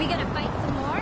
We gonna fight some more?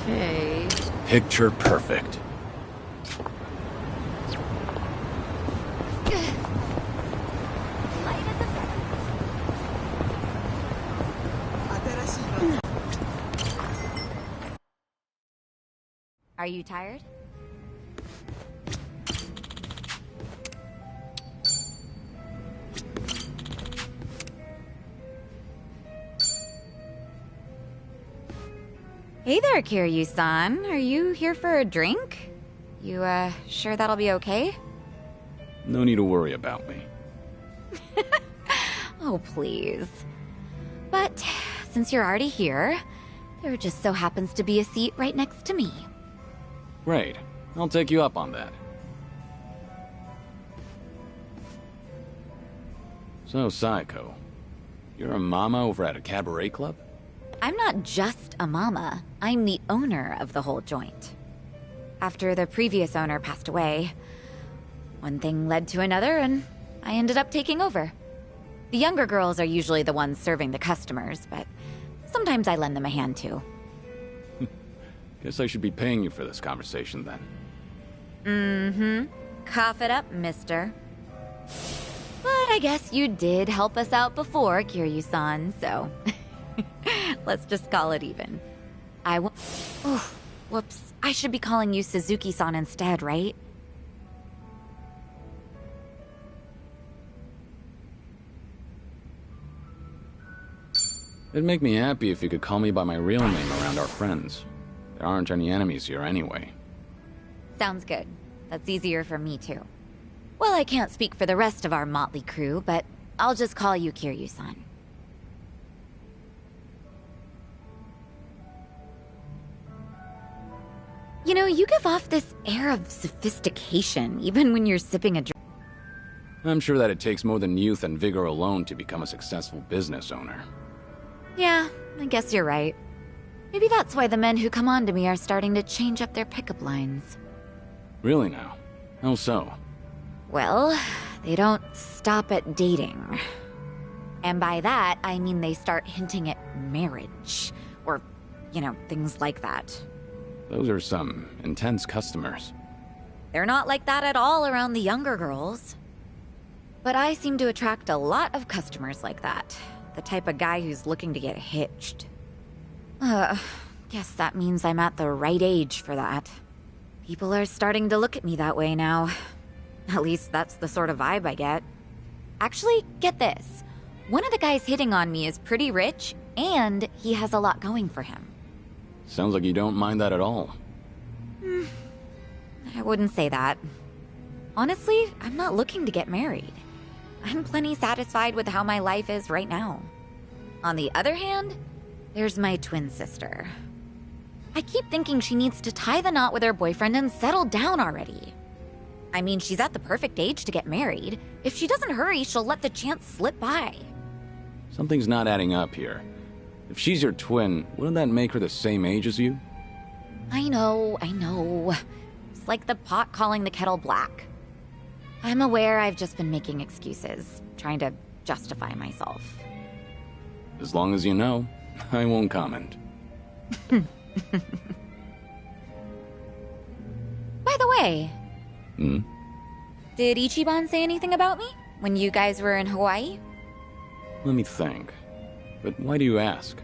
Okay. Picture perfect. Are you tired? Hey there, Kiryu-san. Are you here for a drink? You, sure that'll be okay? No need to worry about me. Oh, please. But, since you're already here, there just so happens to be a seat right next to me. Great. I'll take you up on that. So, Saeko, you're a mama over at a cabaret club? I'm not just a mama. I'm the owner of the whole joint. After the previous owner passed away, one thing led to another and I ended up taking over. The younger girls are usually the ones serving the customers, but sometimes I lend them a hand too. Guess I should be paying you for this conversation then. Mm-hmm. Cough it up, mister. But I guess you did help us out before, Kiryu-san, so... Let's just call it even. Oh, whoops. I should be calling you Suzuki-san instead, right? It'd make me happy if you could call me by my real name around our friends. There aren't any enemies here anyway. Sounds good. That's easier for me too. Well, I can't speak for the rest of our motley crew, but I'll just call you Kiryu-san. You know, you give off this air of sophistication, even when you're sipping a drink. I'm sure that it takes more than youth and vigor alone to become a successful business owner. Yeah, I guess you're right. Maybe that's why the men who come on to me are starting to change up their pickup lines. Really now? How so? Well, they don't stop at dating. And by that, I mean they start hinting at marriage. Or, you know, things like that. Those are some intense customers. They're not like that at all around the younger girls. But I seem to attract a lot of customers like that. The type of guy who's looking to get hitched. Guess that means I'm at the right age for that. People are starting to look at me that way now. At least that's the sort of vibe I get. Actually, get this. One of the guys hitting on me is pretty rich, and he has a lot going for him. Sounds like you don't mind that at all. I wouldn't say that. Honestly, I'm not looking to get married. I'm plenty satisfied with how my life is right now. On the other hand, there's my twin sister. I keep thinking she needs to tie the knot with her boyfriend and settle down already. I mean, she's at the perfect age to get married. If she doesn't hurry, she'll let the chance slip by. Something's not adding up here. If she's your twin, wouldn't that make her the same age as you? I know. It's like the pot calling the kettle black. I'm aware I've just been making excuses, trying to justify myself. As long as you know, I won't comment. By the way... Did Ichiban say anything about me when you guys were in Hawaii? Let me think. But why do you ask?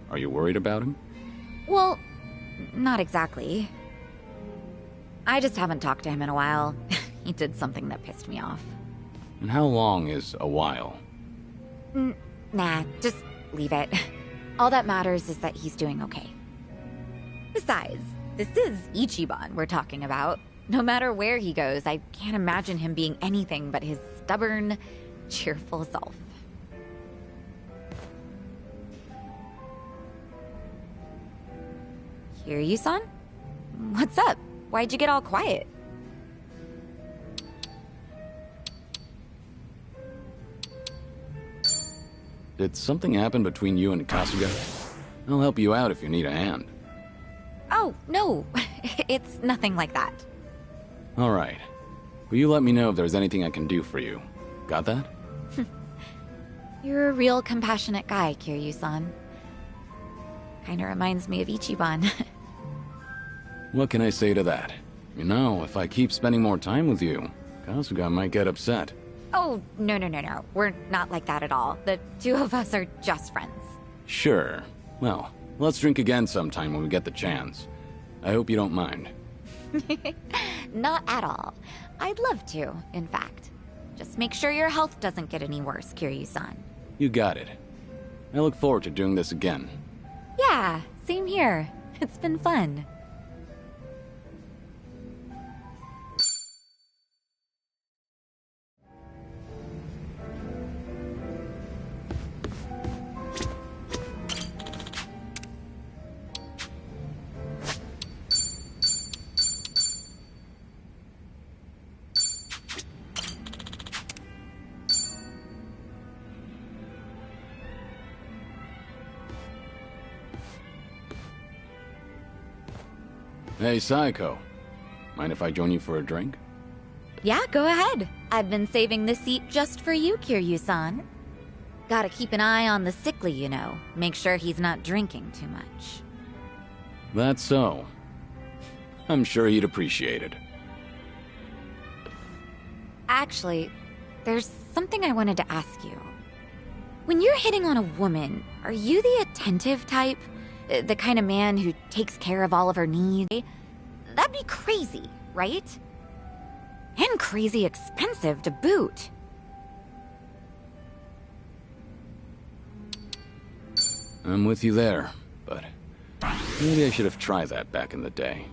Are you worried about him? Well, not exactly. I just haven't talked to him in a while. He did something that pissed me off. And how long is a while? Nah, just leave it. All that matters is that he's doing okay. Besides, this is Ichiban we're talking about. No matter where he goes, I can't imagine him being anything but his stubborn, cheerful self. Kiryu-san? What's up? Why'd you get all quiet? Did something happen between you and Kasuga? I'll help you out if you need a hand. Oh, no. It's nothing like that. Alright. Will you let me know if there's anything I can do for you? Got that? You're a real compassionate guy, Kiryu-san. Kinda reminds me of Ichiban. What can I say to that? You know, if I keep spending more time with you, Kasuga might get upset. Oh, no. We're not like that at all. The two of us are just friends. Sure. Well, let's drink again sometime when we get the chance. I hope you don't mind. Not at all. I'd love to, in fact. Just make sure your health doesn't get any worse, Kiryu-san. You got it. I look forward to doing this again. Yeah, same here. It's been fun. Hey, Saiko. Mind if I join you for a drink? Yeah, go ahead. I've been saving this seat just for you, Kiryu-san. Gotta keep an eye on the sickly, you know. Make sure he's not drinking too much. That's so. I'm sure he'd appreciate it. Actually, there's something I wanted to ask you. When you're hitting on a woman, are you the attentive type? The kind of man who takes care of all of her needs? That'd be crazy, right? And crazy expensive to boot. I'm with you there, but maybe I should have tried that back in the day.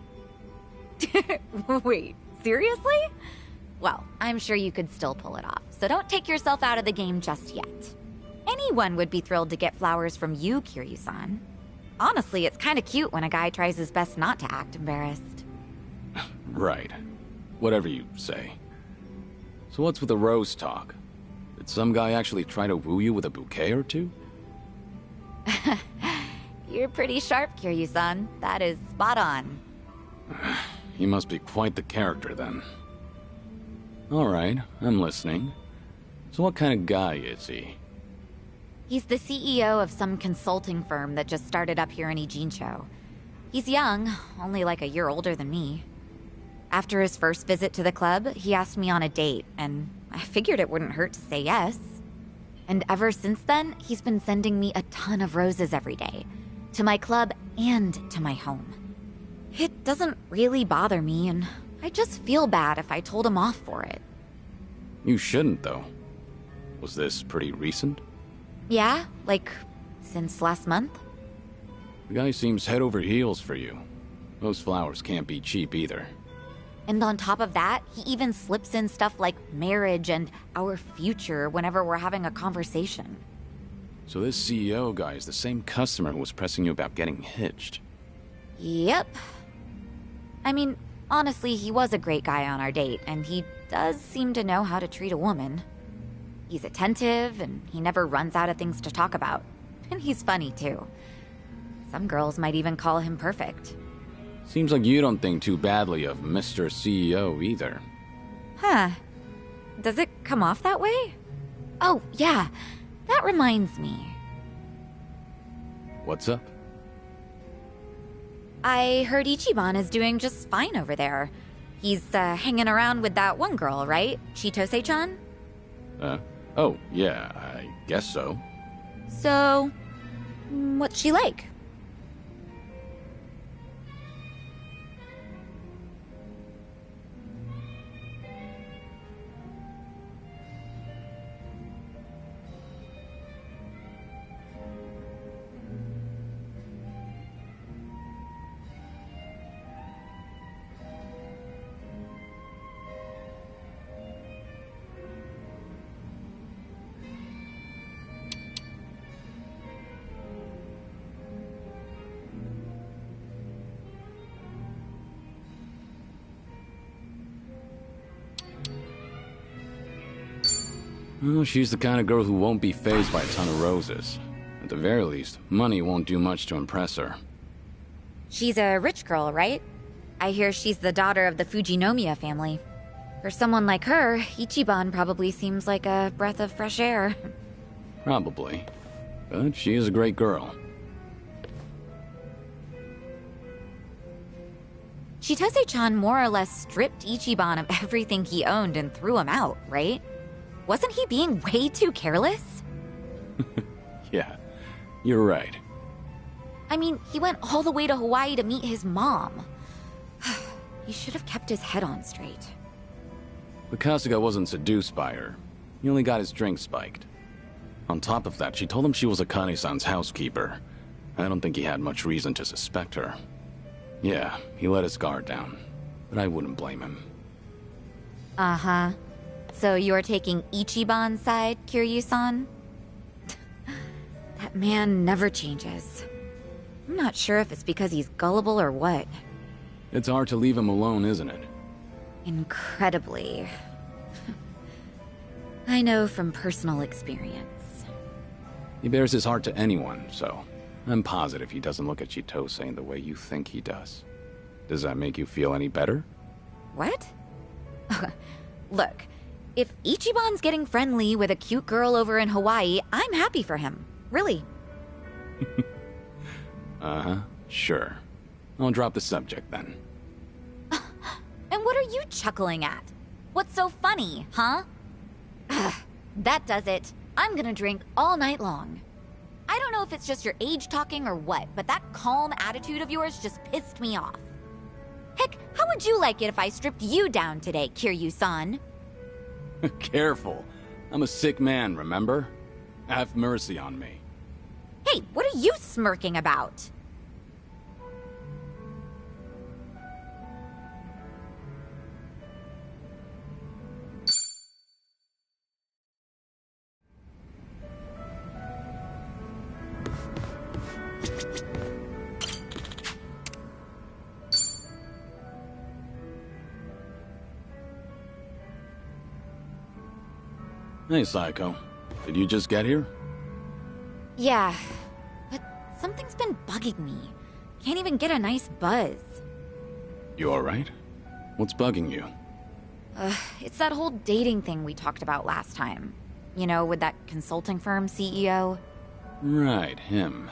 Wait, seriously? Well, I'm sure you could still pull it off, so don't take yourself out of the game just yet. Anyone would be thrilled to get flowers from you, Kiryu-san. Honestly, it's kind of cute when a guy tries his best not to act embarrassed. Right. Whatever you say. So what's with the rose talk? Did some guy actually try to woo you with a bouquet or two? You're pretty sharp, Kiryu-san. That is spot on. He must be quite the character, then. Alright, I'm listening. So what kind of guy is he? He's the CEO of some consulting firm that just started up here in Ijincho. He's young, only like a year older than me. After his first visit to the club, he asked me on a date, and I figured it wouldn't hurt to say yes. And ever since then, he's been sending me a ton of roses every day. To my club and to my home. It doesn't really bother me, and I just feel bad if I told him off for it. You shouldn't, though. Was this pretty recent? Yeah, like, since last month? The guy seems head over heels for you. Those flowers can't be cheap either. And on top of that, he even slips in stuff like marriage and our future whenever we're having a conversation. So this CEO guy is the same customer who was pressing you about getting hitched. Yep. I mean, honestly, he was a great guy on our date, and he does seem to know how to treat a woman. He's attentive, and he never runs out of things to talk about. And he's funny, too. Some girls might even call him perfect. Seems like you don't think too badly of Mr. CEO either. Huh. Does it come off that way? Oh, yeah. That reminds me. What's up? I heard Ichiban is doing just fine over there. He's hanging around with that one girl, right? Chitose-chan? Oh, yeah, I guess so. So, what's she like? Well, she's the kind of girl who won't be fazed by a ton of roses. At the very least, money won't do much to impress her. She's a rich girl, right? I hear she's the daughter of the Fujinomiya family. For someone like her, Ichiban probably seems like a breath of fresh air. Probably. But she is a great girl. Chitose-chan more or less stripped Ichiban of everything he owned and threw him out, right? Wasn't he being way too careless? Yeah, you're right. I mean, he went all the way to Hawaii to meet his mom. He should have kept his head on straight. But Kasuga wasn't seduced by her. He only got his drink spiked. On top of that, she told him she was Akane-san's housekeeper. I don't think he had much reason to suspect her. Yeah, he let his guard down, but I wouldn't blame him. Uh-huh. So you're taking Ichiban's side, Kiryu-san? That man never changes. I'm not sure if it's because he's gullible or what. It's hard to leave him alone, isn't it? Incredibly. I know from personal experience. He bears his heart to anyone, so I'm positive he doesn't look at Chitose in the way you think he does. Does that make you feel any better? What? Look, if Ichiban's getting friendly with a cute girl over in Hawaii, I'm happy for him. Really. Uh-huh, sure. I'll drop the subject then. And what are you chuckling at? What's so funny, huh? That does it. I'm gonna drink all night long. I don't know if it's just your age talking or what, but that calm attitude of yours just pissed me off. Heck, how would you like it if I stripped you down today, Kiryu-san? Careful. I'm a sick man, remember? Have mercy on me. Hey, what are you smirking about? Hey, Psycho. Did you just get here? Yeah, but something's been bugging me. Can't even get a nice buzz. You alright? What's bugging you? It's that whole dating thing we talked about last time. You know, with that consulting firm CEO. Right, him.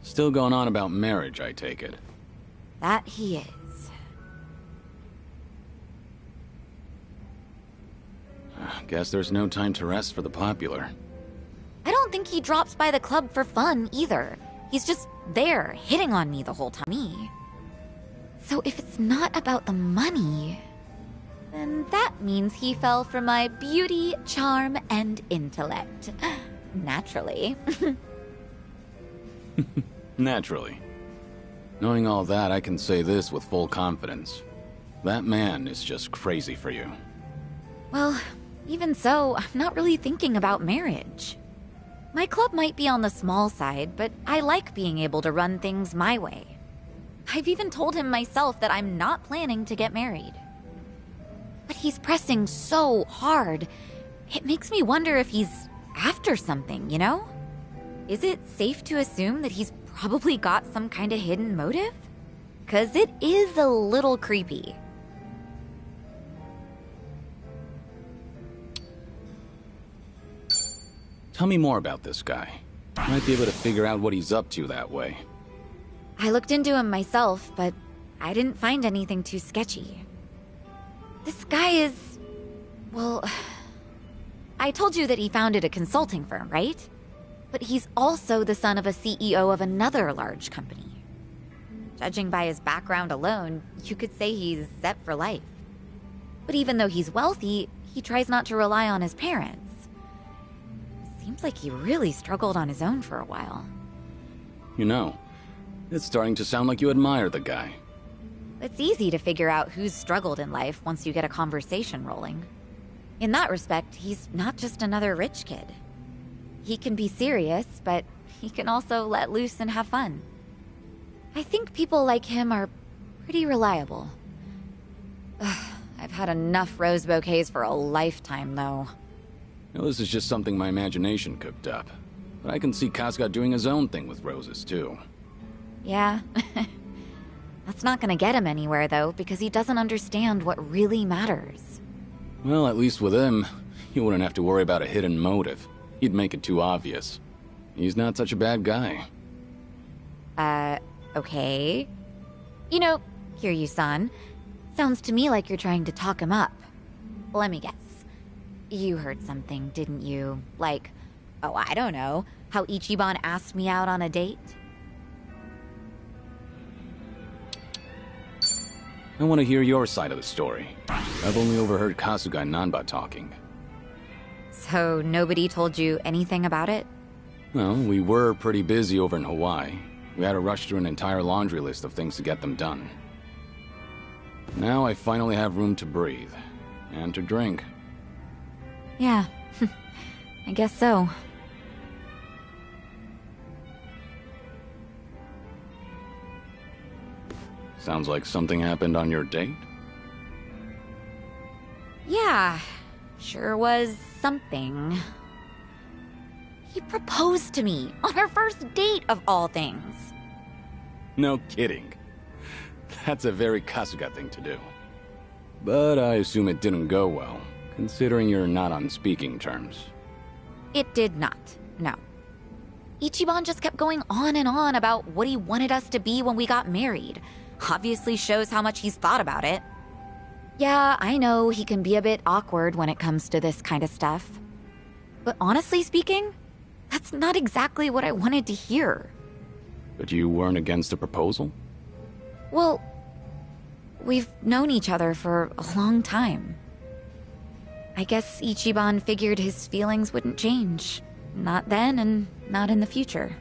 Still going on about marriage, I take it. That he is. Guess there's no time to rest for the popular. I don't think he drops by the club for fun, either. He's just there, hitting on me the whole time. So if it's not about the money, then that means he fell for my beauty, charm, and intellect. Naturally. Naturally. Knowing all that, I can say this with full confidence. That man is just crazy for you. Well, even so, I'm not really thinking about marriage. My club might be on the small side, but I like being able to run things my way. I've even told him myself that I'm not planning to get married. But he's pressing so hard. It makes me wonder if he's after something, you know? Is it safe to assume that he's probably got some kind of hidden motive? 'Cause it is a little creepy. Tell me more about this guy. Might be able to figure out what he's up to that way. I looked into him myself, but I didn't find anything too sketchy. This guy is... well... I told you that he founded a consulting firm, right? But he's also the son of a CEO of another large company. Judging by his background alone, you could say he's set for life. But even though he's wealthy, he tries not to rely on his parents. Seems like he really struggled on his own for a while. You know, it's starting to sound like you admire the guy. It's easy to figure out who's struggled in life once you get a conversation rolling. In that respect, he's not just another rich kid. He can be serious, but he can also let loose and have fun. I think people like him are pretty reliable. Ugh, I've had enough rose bouquets for a lifetime, though. You know, this is just something my imagination cooked up. But I can see Kasuga doing his own thing with roses, too. Yeah. That's not gonna get him anywhere, though, because he doesn't understand what really matters. Well, at least with him, you wouldn't have to worry about a hidden motive. He'd make it too obvious. He's not such a bad guy. Okay. You know, Kiryu-san, sounds to me like you're trying to talk him up. Let me guess. You heard something, didn't you? Like, oh, I don't know, how Ichiban asked me out on a date? I want to hear your side of the story. I've only overheard Kasuga and Nanba talking. So nobody told you anything about it? Well, we were pretty busy over in Hawaii. We had to rush through an entire laundry list of things to get them done. Now I finally have room to breathe. And to drink. Yeah, I guess so. Sounds like something happened on your date? Yeah, sure was something. He proposed to me on our first date of all things. No kidding. That's a very Kasuga thing to do. But I assume it didn't go well, considering you're not on speaking terms. It did not, no. Ichiban just kept going on and on about what he wanted us to be when we got married. Obviously shows how much he's thought about it. Yeah, I know he can be a bit awkward when it comes to this kind of stuff. But honestly speaking, that's not exactly what I wanted to hear. But you weren't against the proposal? Well, we've known each other for a long time. I guess Ichiban figured his feelings wouldn't change. Not then and not in the future.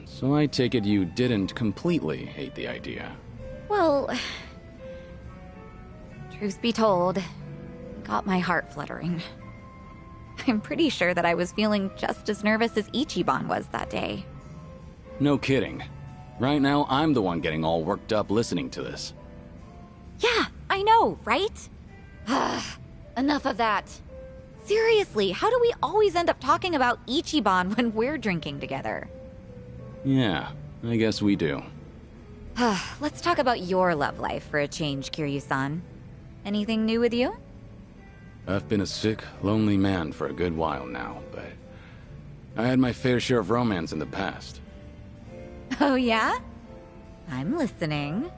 So I take it you didn't completely hate the idea. Well, truth be told, it got my heart fluttering. I'm pretty sure that I was feeling just as nervous as Ichiban was that day. No kidding. Right now, I'm the one getting all worked up listening to this. Yeah, I know, right? Enough of that. Seriously, how do we always end up talking about Ichiban when we're drinking together? Yeah, I guess we do. Let's talk about your love life for a change, Kiryu-san. Anything new with you? I've been a sick, lonely man for a good while now, but I had my fair share of romance in the past. Oh yeah? I'm listening.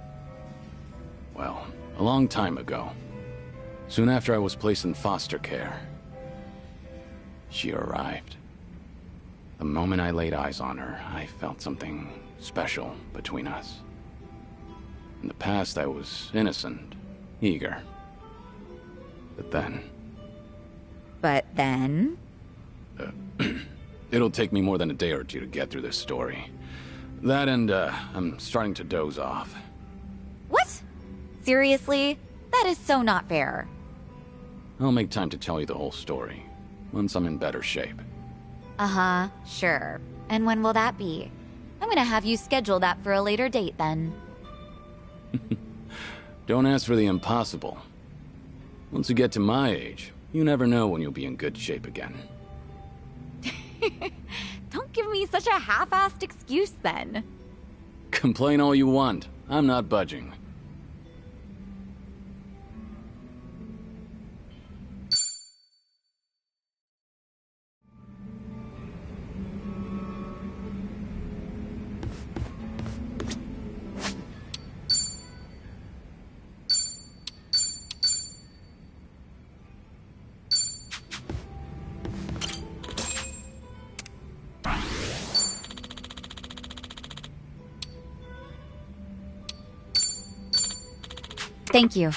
Well, a long time ago. Soon after I was placed in foster care, she arrived. The moment I laid eyes on her, I felt something special between us. In the past, I was innocent, eager. But then... It'll take me more than a day or two to get through this story. That and, I'm starting to doze off. What? Seriously? That is so not fair. I'll make time to tell you the whole story, once I'm in better shape. Uh-huh, sure. And when will that be? I'm gonna have you schedule that for a later date, then. Don't ask for the impossible. Once you get to my age, you never know when you'll be in good shape again. Don't give me such a half-assed excuse, then. Complain all you want. I'm not budging. Thank you.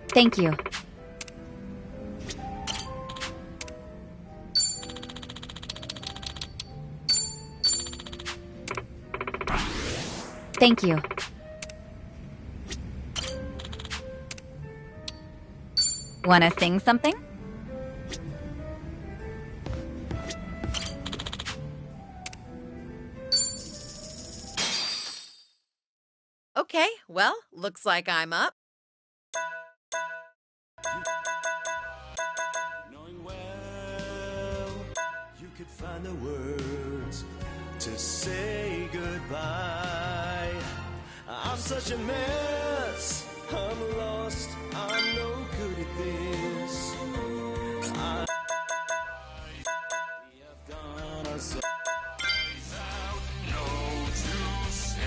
Thank you. Thank you. Wanna sing something? Well, looks like I'm up. Knowing well, you could find the words to say goodbye. I'm such a mess, I'm lost, I'm no good at this. We have gone our separate ways out, no to say.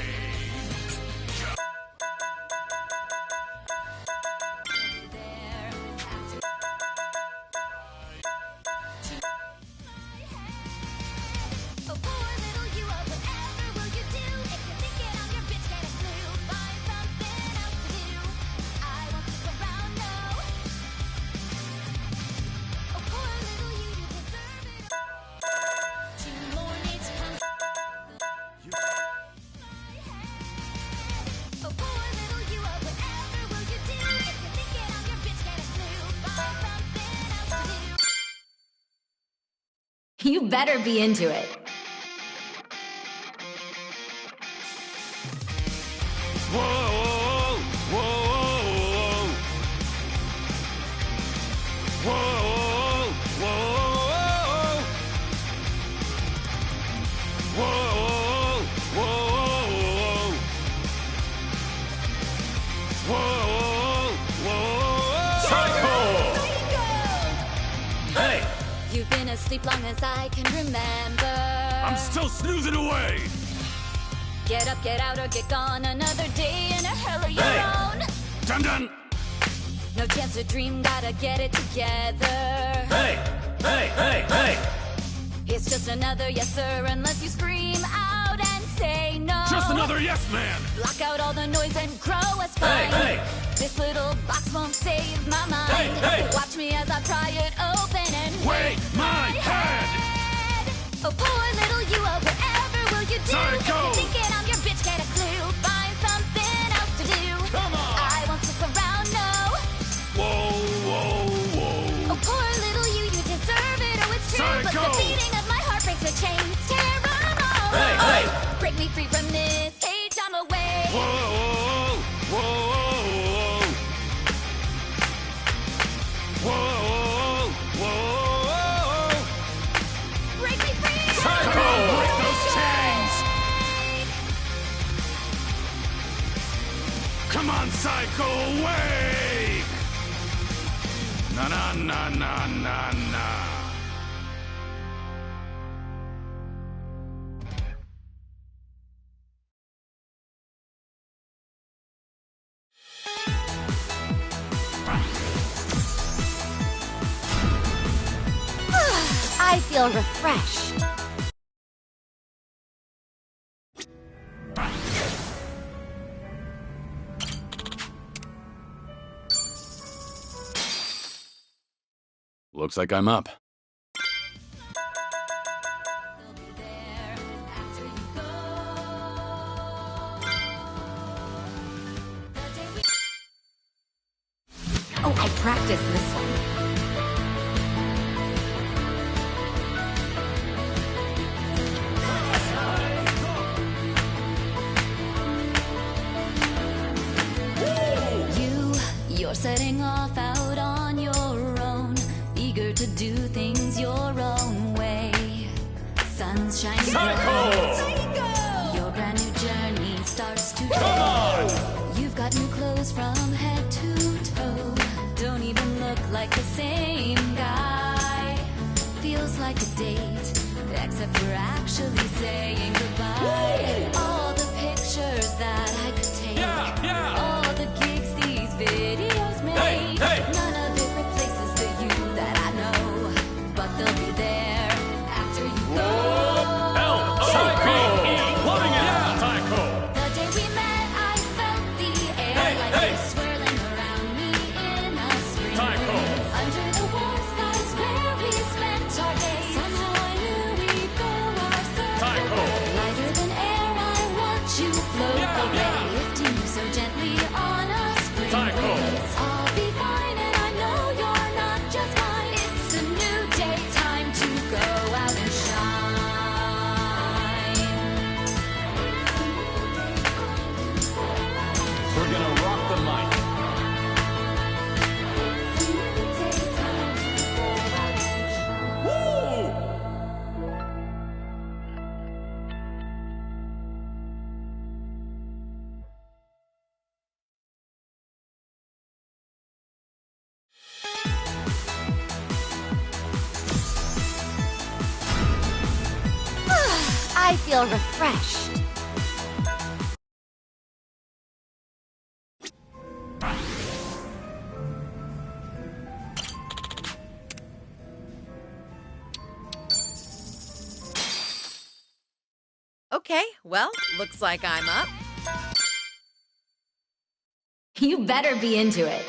You better be into it. Whoa, whoa, whoa, whoa, whoa, whoa, whoa, whoa. Psycho! Hey! You've been asleep long as I can remember. I'm still snoozing away! Get up, get out, or get gone. Another day in a hell of your own. Dun dun! No chance to dream, gotta get it together. Hey! Hey, hey, hey! It's just another yes sir, unless you scream out and say no. Just another yes man! Block out all the noise and crow a spine. Hey, hey! This little box won't save my mind. Hey, hey! Watch me as I pry it open and Wait my head! Oh, poor little you, oh, whatever will you do? Psycho! If you're thinking I'm your bitch, get a clue. Find something else to do. Come on! I won't stick around, no. Whoa, whoa, whoa! Oh, poor little you, you deserve it, oh, it's true. But Psycho! the beating of my heart breaks the chains. Tear 'em all Hey, away. hey! Break me free from this cage, I'm away. Whoa, whoa, whoa, whoa! Break me free. Psycho! Break those chains! Come on, Psycho, awake! Na na na na na na. I feel refreshed. Looks like I'm up. Oh, I practiced this one. You're setting off out on your own, eager to do things your own way. Sun's shining bright. Your brand new journey starts today. You've got new clothes from head to toe. Don't even look like the same guy. Feels like a date, except for actually saying goodbye. All the pictures that I could take. All the gigs these videos make. None of it replaces the you that I know. But they'll be there after you go. L-O-V-E! Loving it! Psycho! The day we met, I felt the air like it was swirling around me in a spring. Psycho! Under the warm skies where we spent our days. Somehow I knew we'd go our separate Psycho! ways. Lighter than air, I watch you float away. I feel refreshed. Okay, well, looks like I'm up. You better be into it.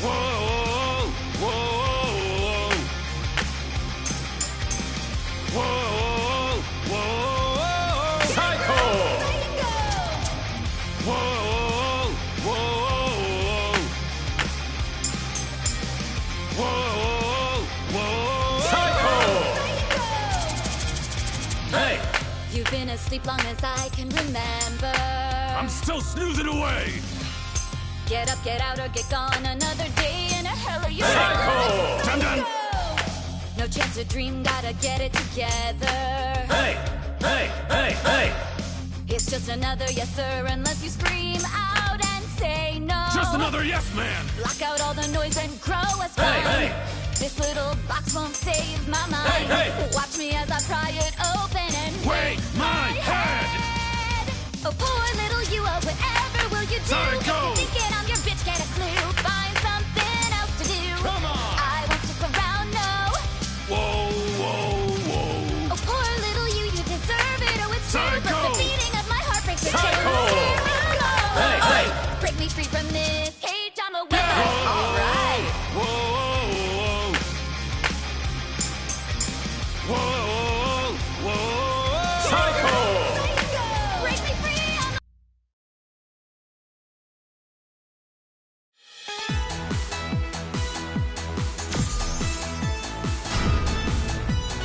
Whoa, whoa, whoa, whoa, psycho! Whoa, whoa, whoa, psycho! Hey, You've been asleep long as I can remember. I'm still snoozing away. Get up, get out, or get gone. Another day in a hell or you Psycho! Dun dun! No chance to dream, gotta get it together. Hey, hey, hey, hey! It's just another yes sir, unless you scream out and say no. Just another yes man! Block out all the noise and grow a spine. Hey, hey! This little box won't save my mind. Hey, hey! Watch me as I pry it open and Wait my head! Oh, poor little you, oh, whatever will you do? Psycho! If you think it, I'm your bitch, get a clue. Find something else to do. Come on! I won't stick around, no. Whoa, whoa, whoa! Oh, poor little you deserve it, oh, it's true. Psycho! But the beating of my heart breaks your Psycho! Hey, hey! Break me free from this cage, I'm a winner. Yeah! All right. Whoa, whoa, whoa! Psycho! Break me free, I'm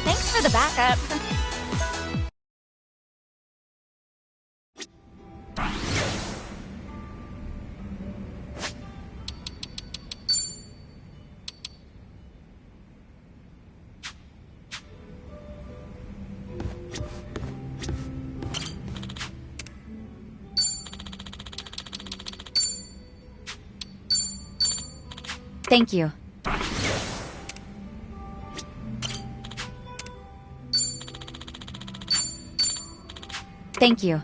Thanks for the backup. Thank you. Thank you.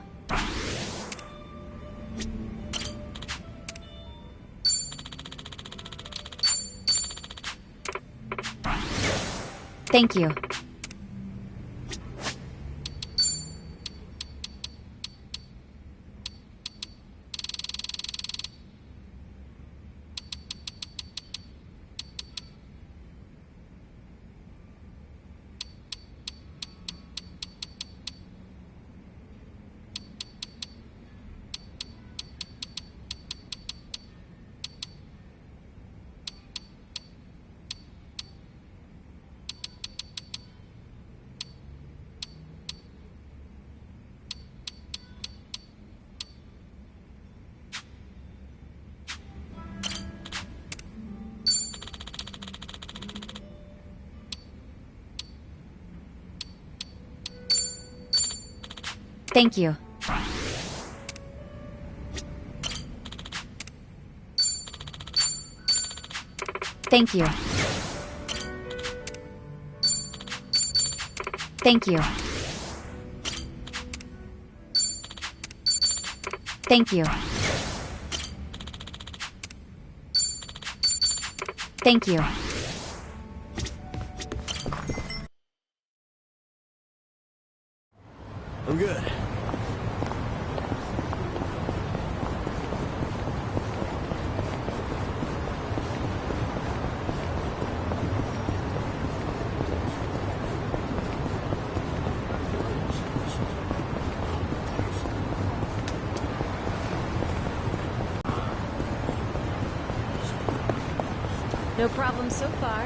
Thank you. Thank you. Thank you. Thank you. Thank you. Thank you. I'm good. no problem so far.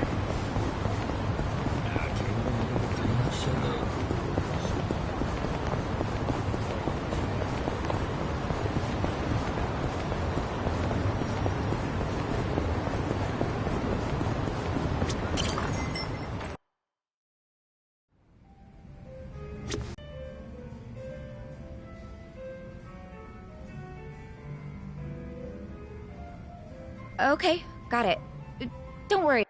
Okay, got it. Don't worry.